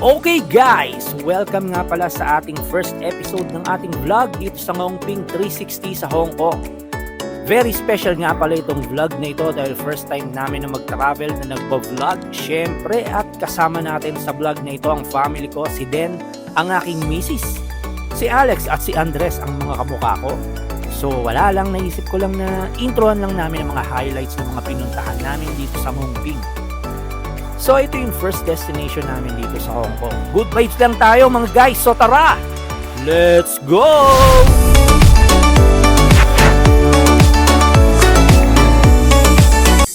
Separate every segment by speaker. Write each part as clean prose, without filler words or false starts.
Speaker 1: Okay guys, welcome nga pala sa ating first episode ng ating vlog dito sa Ngongping 360 sa Hong Kong. Very special nga pala itong vlog na ito dahil first time namin na mag-travel na nagpo-vlog. Syempre at kasama natin sa vlog na ito ang family ko, si Den, ang aking misis, si Alex at si Andres ang mga kamukha ko. So wala lang, naisip ko lang na introhan lang namin ang mga highlights ng mga pinuntahan namin dito sa Ngongping. So ito yung first destination namin dito sa Hong Kong. Good vibes lang tayo mga guys, so tara! Let's go!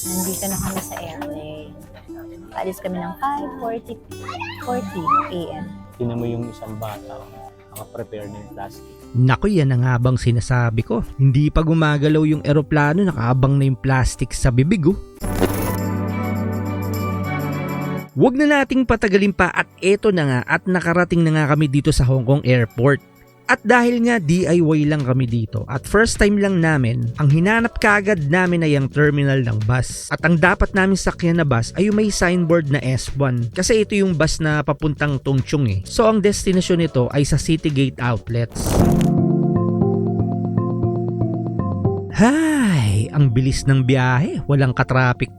Speaker 2: Nandito na kami sa airplane. Alis kami ng 5:40 a.m.
Speaker 3: Tinan mo yung isang bata, naka-prepare na yung plastic.
Speaker 4: Naku, yan ang habang sinasabi ko. Hindi pa gumagalaw yung eroplano, nakaabang na yung plastic sa bibig oh. Huwag na nating patagalin pa at eto na nga at nakarating na nga kami dito sa Hong Kong Airport. At dahil nga DIY lang kami dito at first time lang namin, ang hinanap kaagad namin ay ang terminal ng bus. At ang dapat namin sakyan na bus ay yung may signboard na S1 kasi ito yung bus na papuntang Tung Chung eh. So ang destination nito ay sa Citygate Outlets. Hay, ang bilis ng biyahe, walang ka-traffic.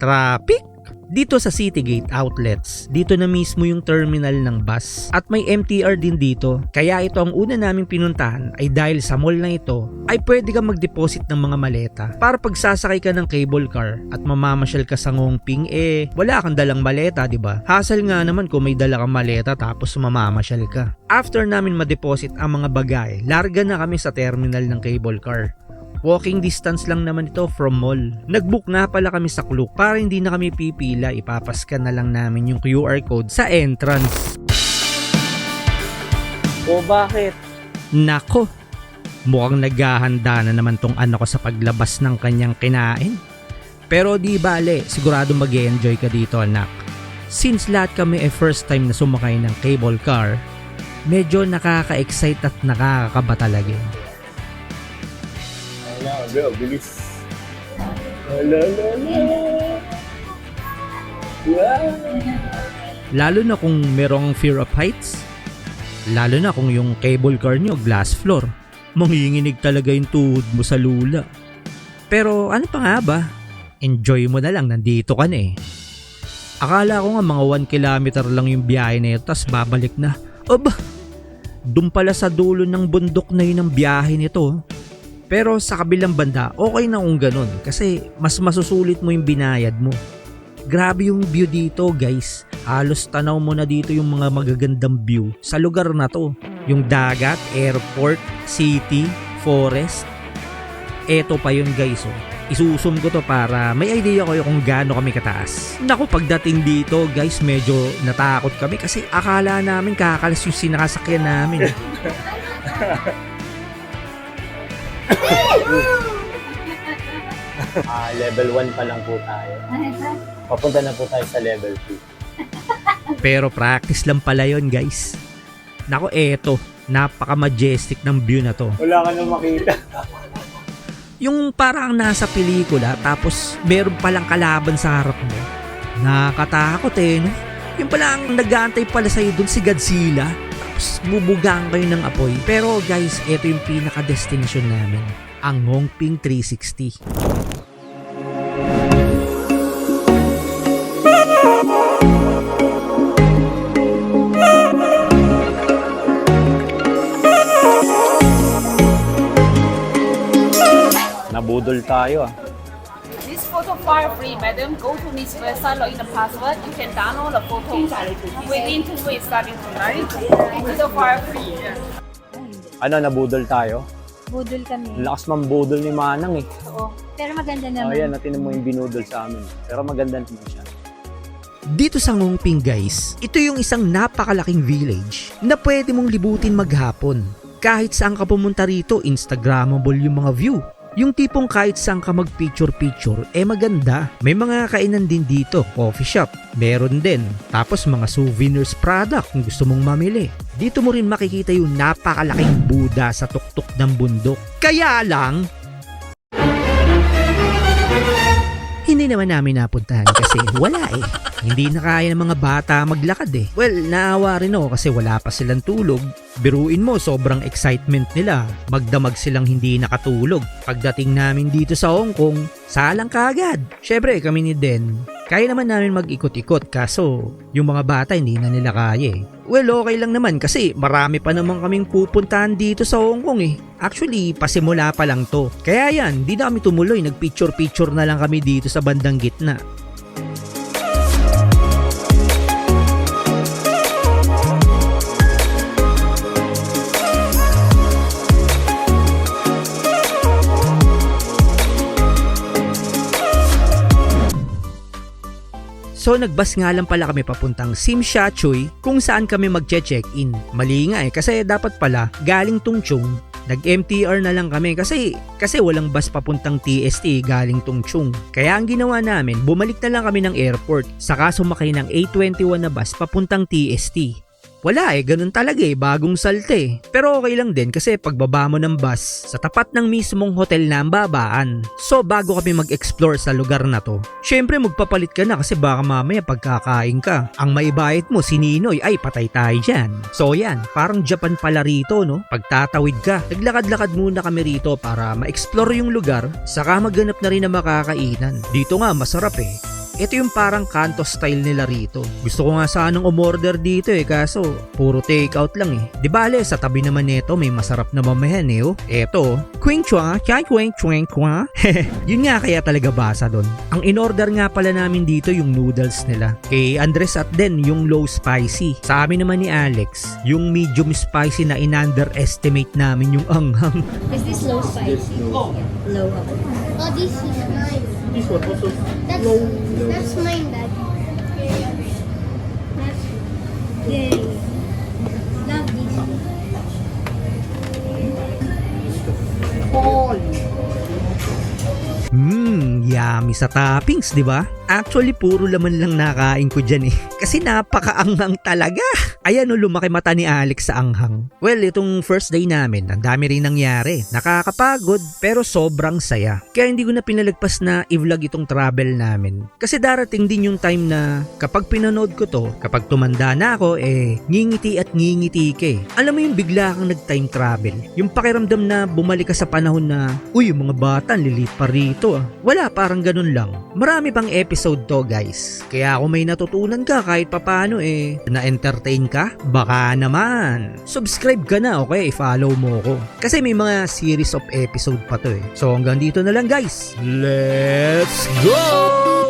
Speaker 4: Dito sa Citygate Outlets, dito na mismo yung terminal ng bus at may MTR din dito. Kaya ito ang una naming pinuntahan ay dahil sa mall na ito ay pwede kang mag-deposit ng mga maleta para pagsasakay ka ng cable car at mamamasyal ka sa Ngongping wala kang dalang maleta, di ba? Hassle nga naman kung may dala kang maleta tapos mamamasyal ka. After namin ma-deposit ang mga bagay, larga na kami sa terminal ng cable car. Walking distance lang naman ito from mall. Nagbook nga pala kami sa Klook para hindi na kami pipila, ipapascan na lang namin yung QR code sa entrance.
Speaker 3: O bakit?
Speaker 4: Nako, mukhang naghahanda na naman tong anak ko sa paglabas ng kanyang kinain. Pero di bale, sigurado mag-enjoy ka dito anak. Since lahat kami first time na sumakay ng cable car, medyo nakaka-excite at nakakakaba talaga.
Speaker 3: Wala, bilis.
Speaker 4: Lalo na kung merong fear of heights. Lalo na kung yung cable car nyo glass floor. Manginginig talaga yung tuhod mo sa lula. Pero ano pa nga ba? Enjoy mo na lang, nandito ka na eh. Akala ko nga mga 1 kilometer lang yung biyahe na ito, tas babalik na. Aba, dun pala sa dulo ng bundok na yun ang biyahe nito. Pero sa kabilang banda, okay na kung ganun kasi mas masusulit mo yung binayad mo. Grabe yung view dito guys. Halos tanaw mo na dito yung mga magagandang view sa lugar na to. Yung dagat, airport, city, forest. Eto pa yun guys oh. Isusum ko to para may idea ko kung gaano kami kataas. Naku, pagdating dito guys, medyo natakot kami kasi akala namin kakalas yung sinakasakyan namin.
Speaker 3: Level 1 pa lang po tayo. Papunta na po tayo sa level 2.
Speaker 4: Pero practice lang pala yun guys. Nako, eto, napaka-majestic ng view na to.
Speaker 3: Wala ka na makita.
Speaker 4: Yung parang nasa pelikula tapos meron palang kalaban sa harap mo. Nakakatakot eh, no? Yung palang nag-aantay pala sa'yo dun si Godzilla. Tapos bubugaan kayo ng apoy. Pero guys, ito yung pinaka-destination namin. Ang Ngongping 360.
Speaker 3: Nabudol tayo ah.
Speaker 5: This photo file free, madam. Go to this website, log in the password. You can download the photos within 2 weeks starting tonight. It's a file free.
Speaker 3: Ano, nabudol tayo?
Speaker 2: Budol kami.
Speaker 3: Lakas mambudol ni Manang eh.
Speaker 2: Oo. Pero maganda
Speaker 3: Oh,
Speaker 2: naman.
Speaker 3: yan, natin mo yung binudol sa amin. Pero maganda naman siya.
Speaker 4: Dito sa Ngongping guys, ito yung isang napakalaking village na pwede mong libutin maghapon. Kahit saan ka pumunta rito, Instagrammable yung mga view. Yung tipong kahit saan ka mag-picture-picture, maganda. May mga kainan din dito, coffee shop, meron din. Tapos mga souvenirs product kung gusto mong mamili. Dito mo rin makikita yung napakalaking Buddha sa tuktok ng bundok. Kaya lang, Hindi naman namin napuntahan kasi wala eh. Hindi na kaya ng mga bata maglakad eh. Well, naawa rin ako kasi wala pa silang tulog. Biruin mo, sobrang excitement nila. Magdamag silang hindi nakatulog. Pagdating namin dito sa Hong Kong, salang kaagad. Syempre kami ni Den, kaya naman namin mag-ikot-ikot kaso yung mga bata hindi na nila kaya eh. Well, okay lang naman kasi marami pa naman kaming pupuntahan dito sa Hong Kong eh. Actually, pasimula pa lang to. Kaya yan, di na kami tumuloy. Nag-picture-picture na lang kami dito sa bandang gitna. So nagbus nga lang pala kami papuntang Tsim Sha Tsui kung saan kami magche-check-in. Mali nga eh kasi dapat pala galing Tung Chung, nag-MTR na lang kami kasi walang bus papuntang TST galing Tung Chung. Kaya ang ginawa namin, bumalik na lang kami ng airport saka sumakay ng A21 na bus papuntang TST. Wala eh, ganun talaga eh, bagong salte. Pero okay lang din kasi pagbaba mo ng bus, sa tapat ng mismong hotel na ang babaan. So bago kami mag-explore sa lugar na to, syempre magpapalit ka na kasi baka mamaya pagkakain ka, ang maibayad mo si Ninoy ay patay tayo dyan. So yan, parang Japan pala rito no, pagtatawid ka. Naglakad-lakad muna kami rito para ma-explore yung lugar, saka maghanap na rin na makakainan. Dito nga masarap eh. Ito yung parang kanto style nila rito. Gusto ko nga sanang umorder dito eh, kaso puro takeout lang eh. Di bale, sa tabi naman nito may masarap na mamahan eh oh. Eto, Queen Chua, Chai Queen Chuen Chua. Yun nga kaya talaga basa doon. Ang in-order nga pala namin dito yung noodles nila. Kay Andres at Den yung low spicy. Sa amin naman ni Alex, yung medium spicy na in-underestimate namin yung anghang.
Speaker 2: Is this low spicy? Low.
Speaker 6: Oh, this is mine.
Speaker 3: This one also
Speaker 6: That's mine, Dad. That's yay. Love this.
Speaker 4: Yummy sa toppings, di ba? Actually, puro laman lang nakain ko dyan eh. Kasi napakaanghang talaga. Ayan o, lumaki mata ni Alex sa anghang. Well, itong first day namin, ang dami rin nangyari. Nakakapagod, pero sobrang saya. Kaya hindi ko na pinalagpas na i-vlog itong travel namin. Kasi darating din yung time na kapag pinanood ko to, kapag tumanda na ako, ngingiti at ngingiti ka eh. Alam mo yung bigla kang nag-time travel. Yung pakiramdam na bumalik ka sa panahon na, uy, yung mga bata, lilit pa rito ah. Wala, parang ganun lang. Marami pang episode to guys. Kaya kung may natutunan ka kahit papano na-entertain ka, baka naman. Subscribe ka na okay, follow mo ko. Kasi may mga series of episode pa to eh. So hanggang dito na lang guys. Let's go!